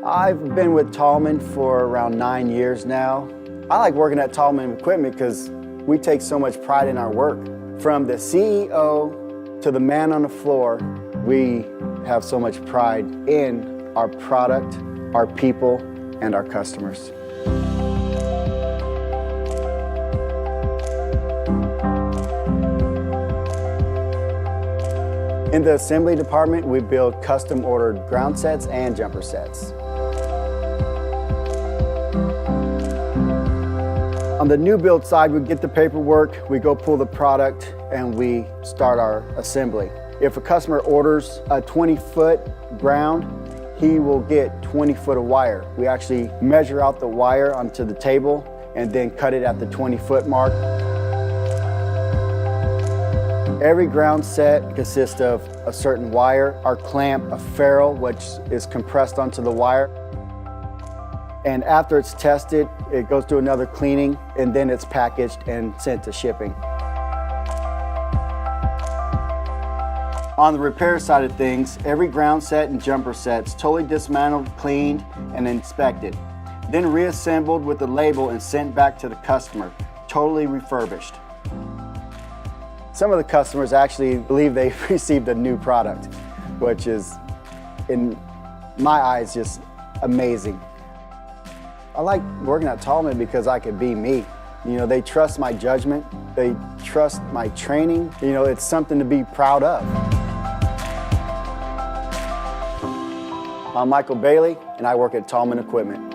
I've been with Tallman for around 9 years now. I like working at Tallman Equipment because we take so much pride in our work. From the CEO to the man on the floor, we have so much pride in our product, our people, and our customers. In the assembly department, we build custom-ordered ground sets and jumper sets. On the new build side, we get the paperwork, we go pull the product, and we start our assembly. If a customer orders a 20-foot ground, he will get 20 foot of wire. We actually measure out the wire onto the table and then cut it at the 20-foot mark. Every ground set consists of a certain wire, our clamp, a ferrule, which is compressed onto the wire. And after it's tested, it goes through another cleaning, and then it's packaged and sent to shipping. On the repair side of things, every ground set and jumper set's totally dismantled, cleaned, and inspected. Then reassembled with the label and sent back to the customer, totally refurbished. Some of the customers actually believe they've received a new product, which is, in my eyes, just amazing. I like working at Tallman because I can be me. You know, they trust my judgment, they trust my training. You know, it's something to be proud of. I'm Michael Bailey, and I work at Tallman Equipment.